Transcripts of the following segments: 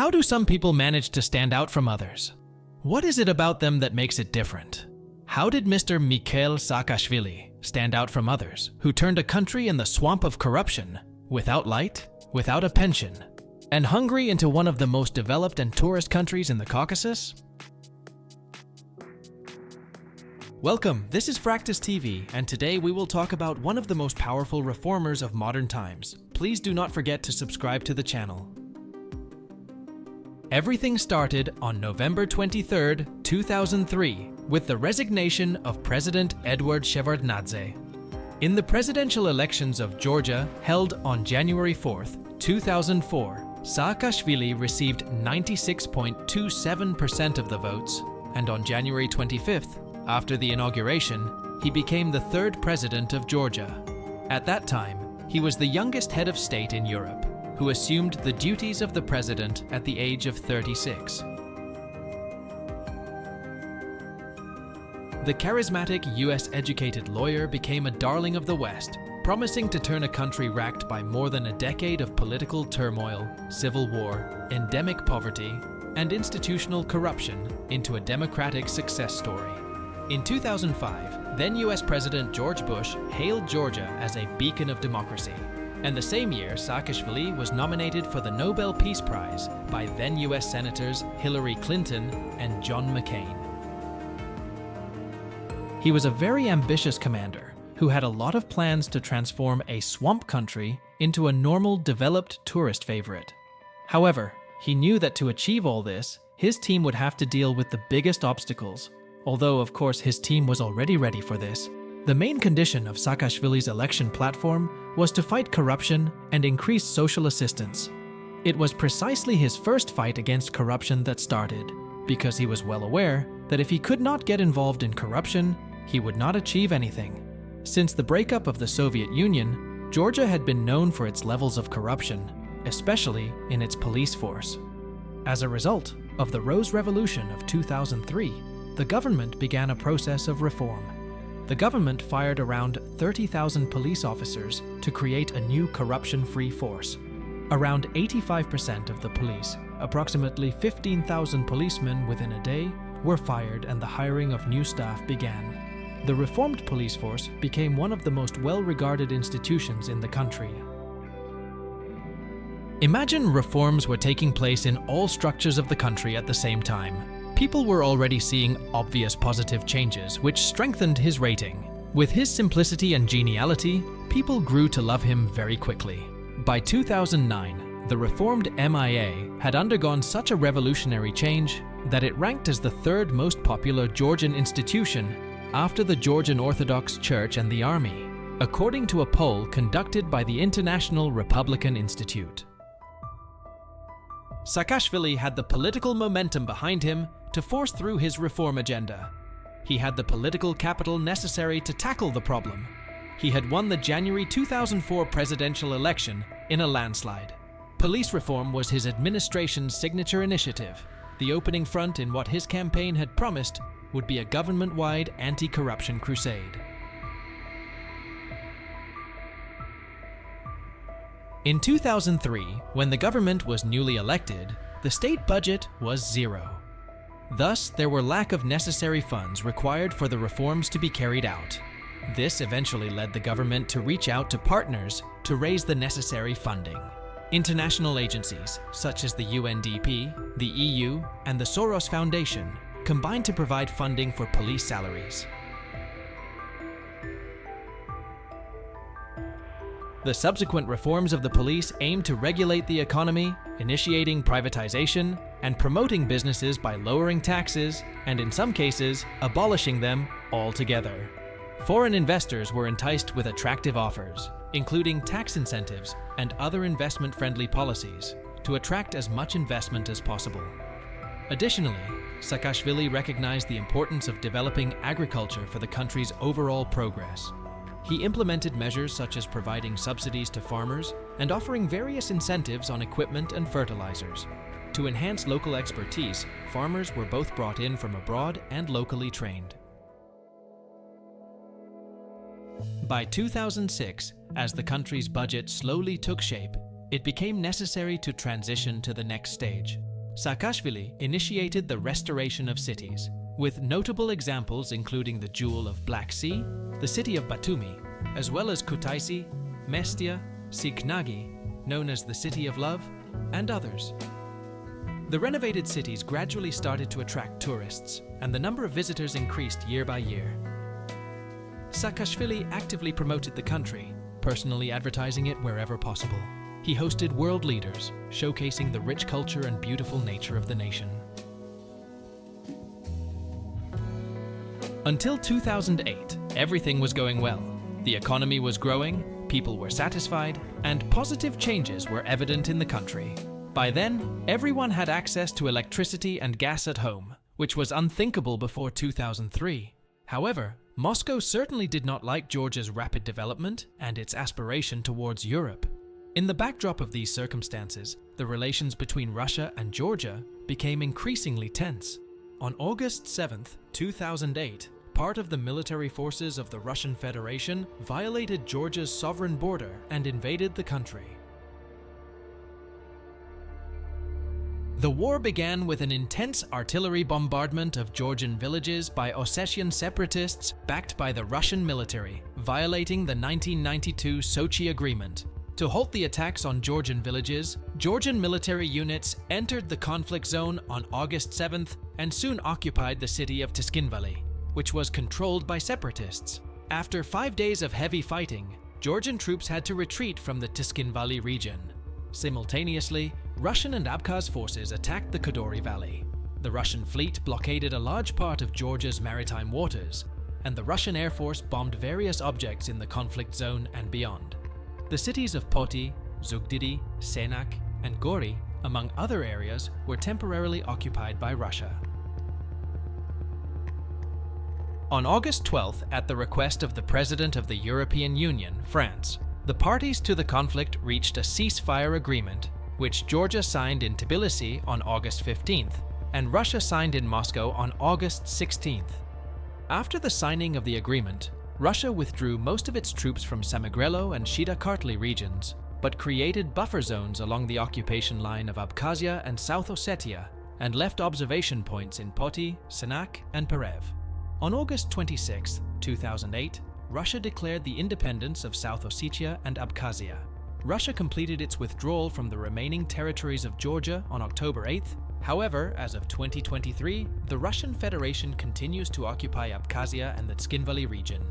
How do some people manage to stand out from others? What is it about them that makes it different? How did Mr. Mikheil Saakashvili stand out from others, who turned a country in the swamp of corruption, without light, without a pension, and hungry into one of the most developed and tourist countries in the Caucasus? Welcome, this is Fractus TV, and today we will talk about one of the most powerful reformers of modern times. Please do not forget to subscribe to the channel. Everything started on November 23, 2003, with the resignation of President Eduard Shevardnadze. In the presidential elections of Georgia held on January 4, 2004, Saakashvili received 96.27% of the votes, and on January 25th, after the inauguration, he became the third president of Georgia. At that time, he was the youngest head of state in Europe, who assumed the duties of the president at the age of 36. The charismatic US-educated lawyer became a darling of the West, promising to turn a country racked by more than a decade of political turmoil, civil war, endemic poverty, and institutional corruption into a democratic success story. In 2005, then US President George Bush hailed Georgia as a beacon of democracy. And the same year, Saakashvili was nominated for the Nobel Peace Prize by then US Senators Hillary Clinton and John McCain. He was a very ambitious commander who had a lot of plans to transform a swamp country into a normal, developed tourist favorite. However, he knew that to achieve all this, his team would have to deal with the biggest obstacles. Although, of course, his team was already ready for this. The main condition of Saakashvili's election platform was to fight corruption and increase social assistance. It was precisely his first fight against corruption that started, because he was well aware that if he could not get involved in corruption, he would not achieve anything. Since the breakup of the Soviet Union, Georgia had been known for its levels of corruption, especially in its police force. As a result of the Rose Revolution of 2003, the government began a process of reform. The government fired around 30,000 police officers to create a new corruption-free force. Around 85% of the police, approximately 15,000 policemen within a day, were fired and the hiring of new staff began. The reformed police force became one of the most well-regarded institutions in the country. Imagine reforms were taking place in all structures of the country at the same time. People were already seeing obvious positive changes, which strengthened his rating. With his simplicity and geniality, people grew to love him very quickly. By 2009, the reformed MIA had undergone such a revolutionary change that it ranked as the third most popular Georgian institution after the Georgian Orthodox Church and the Army, according to a poll conducted by the International Republican Institute. Saakashvili had the political momentum behind him to force through his reform agenda. He had the political capital necessary to tackle the problem. He had won the January 2004 presidential election in a landslide. Police reform was his administration's signature initiative, the opening front in what his campaign had promised would be a government-wide anti-corruption crusade. In 2003, when the government was newly elected, the state budget was zero. Thus, there were lack of necessary funds required for the reforms to be carried out. This eventually led the government to reach out to partners to raise the necessary funding. International agencies, such as the UNDP, the EU, and the Soros Foundation, combined to provide funding for police salaries. The subsequent reforms of the police aimed to regulate the economy, initiating privatization, and promoting businesses by lowering taxes, and in some cases, abolishing them altogether. Foreign investors were enticed with attractive offers, including tax incentives and other investment-friendly policies, to attract as much investment as possible. Additionally, Saakashvili recognized the importance of developing agriculture for the country's overall progress. He implemented measures such as providing subsidies to farmers and offering various incentives on equipment and fertilizers. To enhance local expertise, farmers were both brought in from abroad and locally trained. By 2006, as the country's budget slowly took shape, it became necessary to transition to the next stage, Saakashvili initiated the restoration of cities, with notable examples including the Jewel of Black Sea, the city of Batumi, as well as Kutaisi, Mestia, Siknagi, known as the City of Love, and others. The renovated cities gradually started to attract tourists, and the number of visitors increased year by year. Saakashvili actively promoted the country, personally advertising it wherever possible. He hosted world leaders, showcasing the rich culture and beautiful nature of the nation. Until 2008, everything was going well. The economy was growing, people were satisfied, and positive changes were evident in the country. By then, everyone had access to electricity and gas at home, which was unthinkable before 2003. However, Moscow certainly did not like Georgia's rapid development and its aspiration towards Europe. In the backdrop of these circumstances, the relations between Russia and Georgia became increasingly tense. On August 7, 2008, part of the military forces of the Russian Federation violated Georgia's sovereign border and invaded the country. The war began with an intense artillery bombardment of Georgian villages by Ossetian separatists backed by the Russian military, violating the 1992 Sochi Agreement. To halt the attacks on Georgian villages, Georgian military units entered the conflict zone on August 7th and soon occupied the city of Tskinvali, which was controlled by separatists. After 5 days of heavy fighting, Georgian troops had to retreat from the Tskinvali region. Simultaneously, Russian and Abkhaz forces attacked the Kadori Valley. The Russian fleet blockaded a large part of Georgia's maritime waters, and the Russian Air Force bombed various objects in the conflict zone and beyond. The cities of Poti, Zugdidi, Senak, and Gori, among other areas, were temporarily occupied by Russia. On August 12th, at the request of the President of the European Union, France, the parties to the conflict reached a ceasefire agreement, which Georgia signed in Tbilisi on August 15th, and Russia signed in Moscow on August 16th. After the signing of the agreement, Russia withdrew most of its troops from Samegrelo and Shida-Kartli regions, but created buffer zones along the occupation line of Abkhazia and South Ossetia, and left observation points in Poti, Senak, and Perev. On August 26, 2008, Russia declared the independence of South Ossetia and Abkhazia. Russia completed its withdrawal from the remaining territories of Georgia on October 8th. However, as of 2023, the Russian Federation continues to occupy Abkhazia and the Tskinvali region.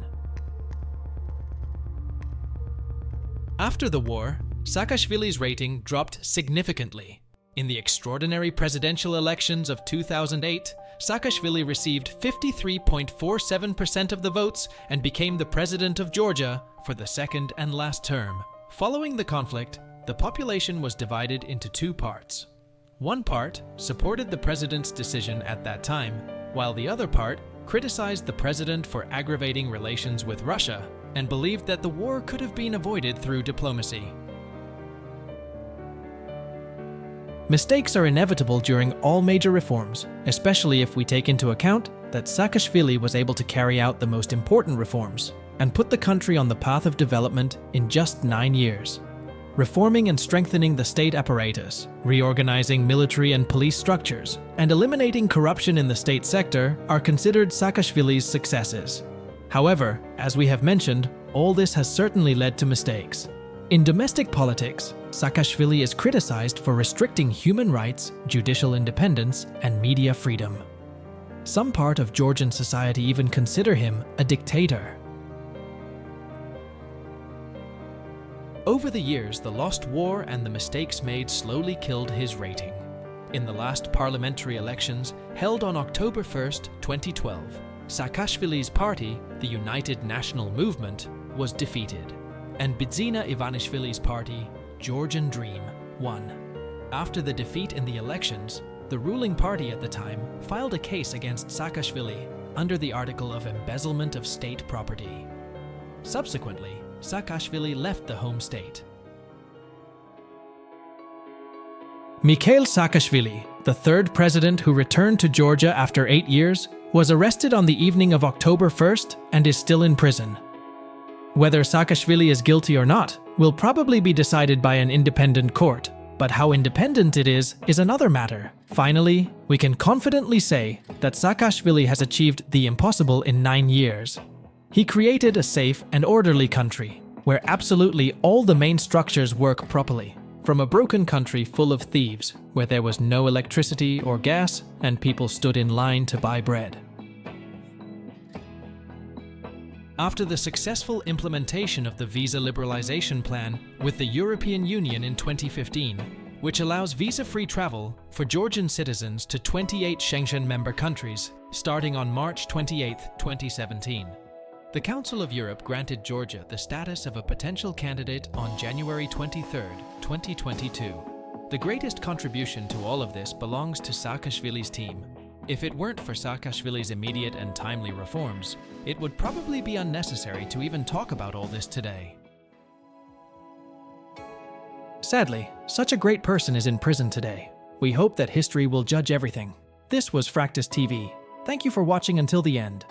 After the war, Saakashvili's rating dropped significantly. In the extraordinary presidential elections of 2008, Saakashvili received 53.47% of the votes and became the president of Georgia for the second and last term. Following the conflict, the population was divided into two parts. One part supported the president's decision at that time, while the other part criticized the president for aggravating relations with Russia and believed that the war could have been avoided through diplomacy. Mistakes are inevitable during all major reforms, especially if we take into account that Saakashvili was able to carry out the most important reforms and put the country on the path of development in just 9 years. Reforming and strengthening the state apparatus, reorganizing military and police structures, and eliminating corruption in the state sector are considered Saakashvili's successes. However, as we have mentioned, all this has certainly led to mistakes. In domestic politics, Saakashvili is criticized for restricting human rights, judicial independence, and media freedom. Some part of Georgian society even consider him a dictator. Over the years, the lost war and the mistakes made slowly killed his rating. In the last parliamentary elections, held on October 1st, 2012, Saakashvili's party, the United National Movement, was defeated, and Bidzina Ivanishvili's party, Georgian Dream, won. After the defeat in the elections, the ruling party at the time filed a case against Saakashvili under the article of embezzlement of state property. Subsequently, Saakashvili left the home state. Mikheil Saakashvili, the third president who returned to Georgia after 8 years, was arrested on the evening of October 1st and is still in prison. Whether Saakashvili is guilty or not will probably be decided by an independent court, But how independent it is another matter. Finally, we can confidently say that Saakashvili has achieved the impossible in 9 years. He created a safe and orderly country, where absolutely all the main structures work properly. From a broken country full of thieves, where there was no electricity or gas, and people stood in line to buy bread. After the successful implementation of the visa liberalization plan with the European Union in 2015, which allows visa-free travel for Georgian citizens to 28 Schengen member countries, starting on March 28, 2017. The Council of Europe granted Georgia the status of a potential candidate on January 23, 2022. The greatest contribution to all of this belongs to Saakashvili's team. If it weren't for Saakashvili's immediate and timely reforms, it would probably be unnecessary to even talk about all this today. Sadly, such a great person is in prison today. We hope that history will judge everything. This was Fractus TV. Thank you for watching until the end.